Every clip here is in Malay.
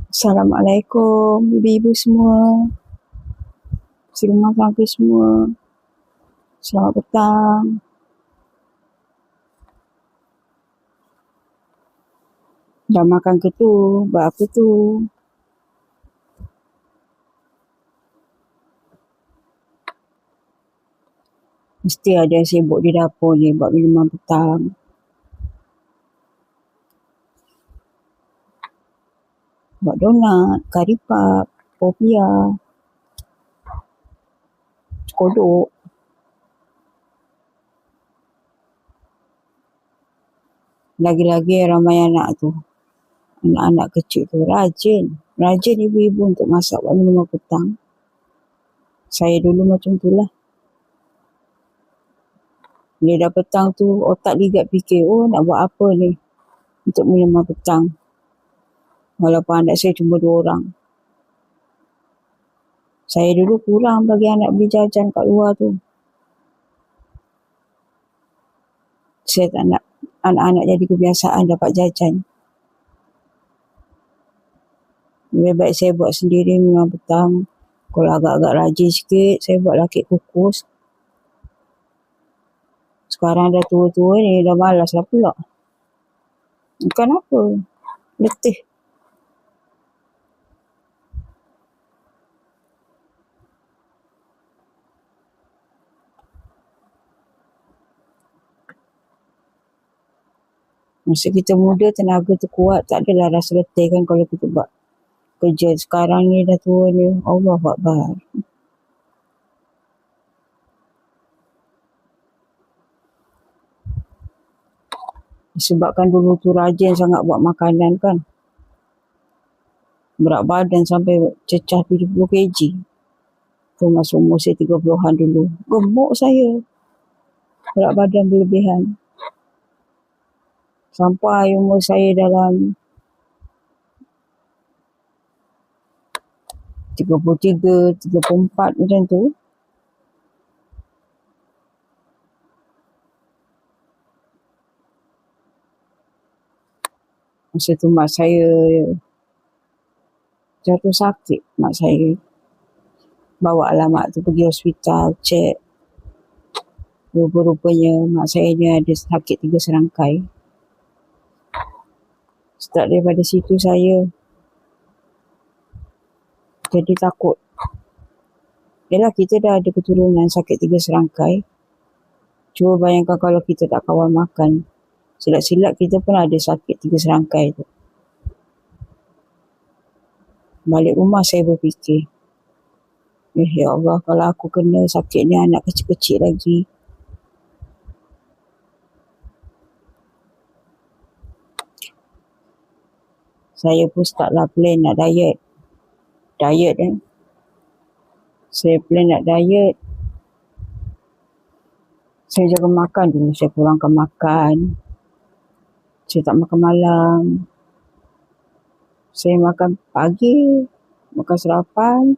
Assalamualaikum ibu-ibu semua, rumah tangga semua. Selamat petang. Dah makan ke tu? Buat apa tu? Mesti ada yang sibuk di dapur ni buat minuman petang. Buat donat, kari pap, popia, kodok. Lagi-lagi ramai anak tu. Anak-anak kecil tu rajin ibu-ibu untuk masak buat minuman petang. Saya dulu macam tu lah. Bila dah petang tu, otak ligat fikir, nak buat apa ni untuk minuman petang. Walaupun anak saya cuma 2 orang. Saya dulu kurang bagi anak beli jajan kat luar tu. Saya tak nak anak-anak jadi kebiasaan dapat jajan. Lebih baik saya buat sendiri minuman petang. Kalau agak-agak rajin sikit, saya buatlah kek kukus. Sekarang dah tua-tua ni, dah malas lah pula. Bukan apa, letih. Masa kita muda, tenaga tu kuat, tak adalah rasa letih kan kalau kita buat kerja. Sekarang ni dah tua ni, Allahu Akbar. Disebabkan dulu tu rajin sangat buat makanan kan. Berat badan sampai cecah 70 kg. Tu masa umur saya 30-an dulu. Gemuk saya. Berat badan berlebihan. Sampai umur saya dalam 33, 34 macam tu. Masa tu mak saya jatuh sakit. Mak saya bawa lah mak tu pergi hospital, cek. Rupa-rupanya mak saya ni ada sakit 3 serangkai. Start daripada situ saya jadi takut. Yalah, kita dah ada keturunan sakit 3 serangkai. Cuba bayangkan kalau kita tak kawal makan. Silap-silap kita pun ada sakit 3 serangkai tu. Balik rumah saya berfikir, ya Allah, kalau aku kena sakit ni anak kecil-kecil lagi. Saya pun start lah plan nak diet. Saya plan nak diet. Saya jaga makan dulu. Saya kurangkan makan. Saya tak makan malam. Saya makan pagi, makan sarapan.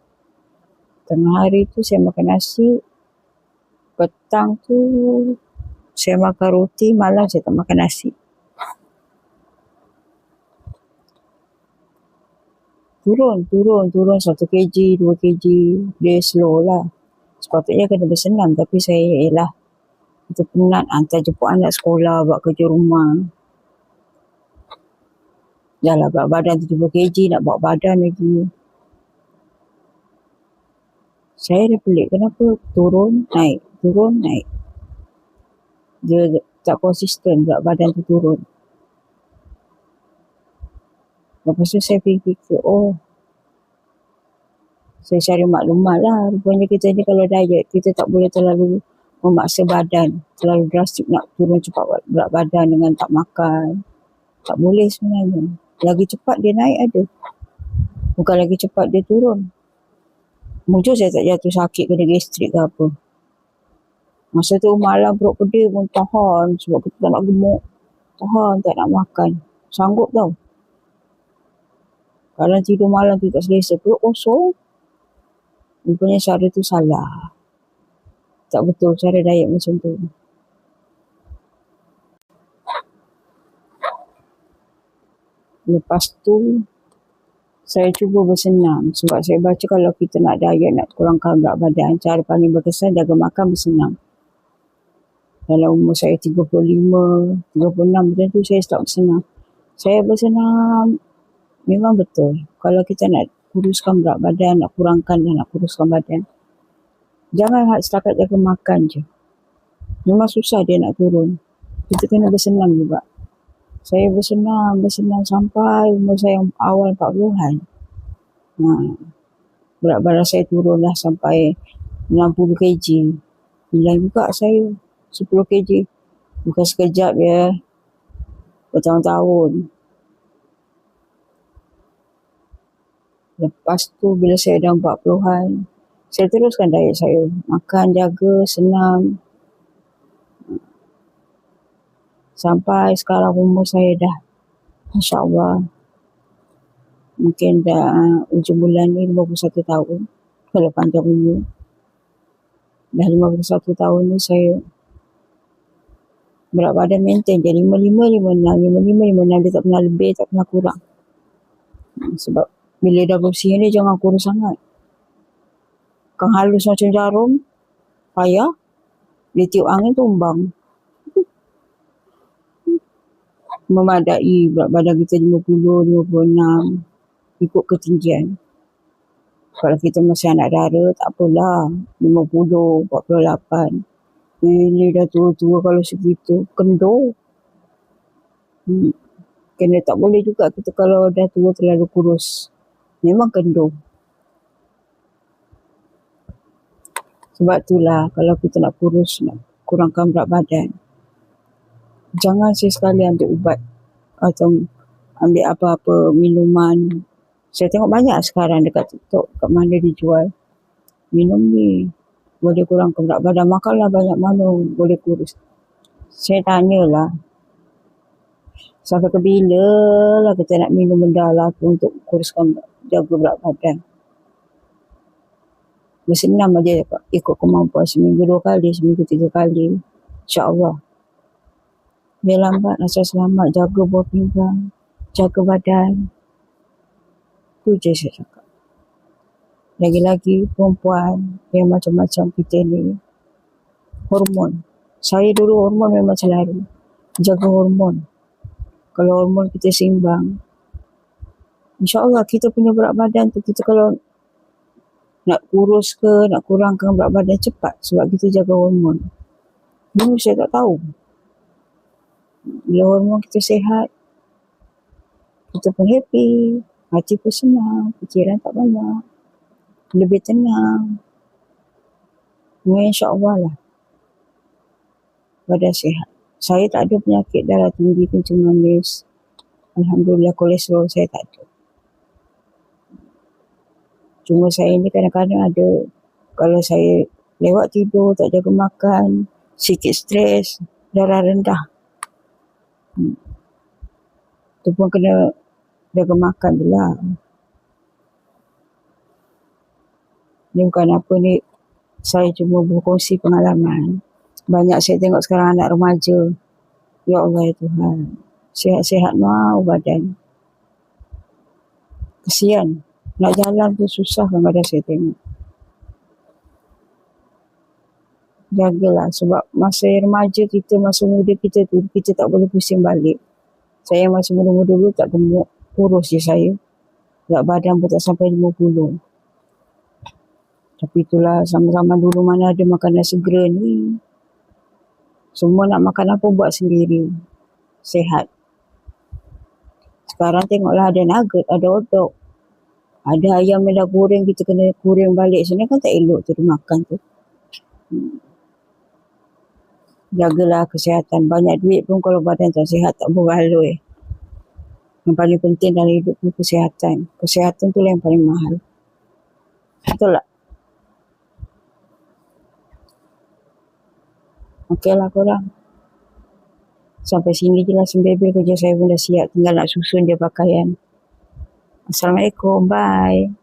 Tengah hari tu saya makan nasi. Petang tu saya makan roti. Malam saya tak makan nasi. Turun 1 kg, 2 kg. Dia slow lah. Sepatutnya kena bersenam, tapi saya kita penat hantar jemput anak sekolah, buat kerja rumah. Dah lah berat badan 70 kg, nak bawa badan lagi. Saya dah pelik, kenapa turun, naik. Dia tak konsisten berat badan tu turun. Lepas tu saya fikir, saya cari maklumat lah. Rupanya kita ni kalau diet, kita tak boleh terlalu memaksa badan. Terlalu drastik nak turun cepat berat badan dengan tak makan. Tak boleh sebenarnya. Lagi cepat dia naik ada. Bukan lagi cepat dia turun. Mungkin saya tak jatuh sakit kena gastrik ke apa. Masa tu malam perut pedih pun tahan. Sebab kita tak nak gemuk. Tahan tak nak makan. Sanggup tau. Kalau tidur malam tu tak selesa, perut kosong. Rupanya cara tu salah. Tak betul cara diet macam tu. Lepas tu Saya cuba bersenam sebab saya baca kalau kita nak diet, nak kurangkan berat badan, cara paling berkesan jaga makan, bersenam. Dalam umur saya 35, 36 macam tu saya start bersenam. Saya bersenam memang betul. Kalau kita nak kuruskan berat badan, nak kurangkan dan nak kuruskan badan, jangan setakat jaga makan je. Memang susah dia nak turun. Kita kena bersenam juga. Saya bersenam sampai umur saya awal 40-an. Berat badan saya turun dah sampai 60 kg. Hilang juga saya 10 kg. Bukan sekejap ya. Bertahun-tahun. Lepas tu bila saya dah 40-an, saya teruskan diet saya. Makan, jaga, senam. Sampai sekarang umur saya dah, insyaAllah, mungkin dah ujung bulan ni 51 tahun. Kalau panjang umur. Dah 51 tahun ni saya berat badan maintain je 55, 56, 55, 56. Dia tak pernah lebih, tak pernah kurang. Sebab bila dah bersih ni jangan kurus sangat. Kan halus macam jarum, payah. Dia tiup angin tumbang. Memadai berat badan kita 50, 56 ikut ketinggian. Kalau kita masih anak dara tak apalah 50, 48. Bila dah tua-tua kalau segitu kendor. Kena tak boleh juga kita kalau dah tua terlalu kurus. Memang kendor. Sebab itulah kalau kita nak kurus, nak kurangkan berat badan, jangan sekali ambil ubat atau ambil apa-apa minuman. Saya tengok banyak sekarang dekat TikTok, kat mana dijual. Minum ni boleh kurangkan berat badan. Makanlah banyak mana boleh kurus. Saya tanyalah, sampai ke bila lah kita nak minum benda lah untuk kuruskan, jaga berat badan. Bersenam aja ikut kemampuan. Seminggu 2 kali, seminggu 3 kali. InsyaAllah. Biar lambat rasa selamat, jaga buah pinggang, jaga badan. Itu je saya cakap. Lagi-lagi perempuan yang macam-macam kita ni, hormon. Saya dulu hormon memang selalu. Jaga hormon. Kalau hormon kita seimbang, InsyaAllah kita punya berat badan tu, kita kalau nak kurus ke, nak kurangkan berat badan cepat sebab kita jaga hormon. Dulu saya tak tahu. Bila hormon kita sihat, kita pun happy, hati pun senang, fikiran tak banyak, lebih tenang. InsyaAllah lah, badan sihat. Saya tak ada penyakit darah tinggi, kencing manis. Alhamdulillah, kolesterol saya tak ada. Cuma saya ni kadang-kadang ada, kalau saya lewat tidur, tak jaga makan, sikit stres, darah rendah. Tu pun kena jaga makan je lah. Ni bukan apa ni, saya cuma berkongsi pengalaman. Banyak saya tengok sekarang anak remaja. Ya Allah ya Tuhan, sihat-sihat mau badan. Kesian, nak jalan pun susah kadang-kadang saya tengok. Jagalah sebab masa remaja kita, masa muda kita tu, kita tak boleh pusing balik. Saya masa muda-muda dulu tak gemuk, kurus je saya. Berat badan pun tak sampai 50. Tapi itulah, sama-sama dulu mana ada makanan segera ni. Semua nak makan apa buat sendiri. Sehat. Sekarang tengoklah ada nugget, ada hotdog. Ada ayam yang dah goreng, kita kena goreng balik. Sebenarnya kan tak elok tu makan tu. Jagalah kesihatan. Banyak duit pun kalau badan tak sihat tak berbaloi. Yang paling penting dalam hidup tu kesihatan. Kesihatan tu lah yang paling mahal. Betul tak? Okey lah korang. Sampai sini je lah sembebel, kerja saya pun dah siap. Tinggal nak susun je pakaian. Assalamualaikum. Bye.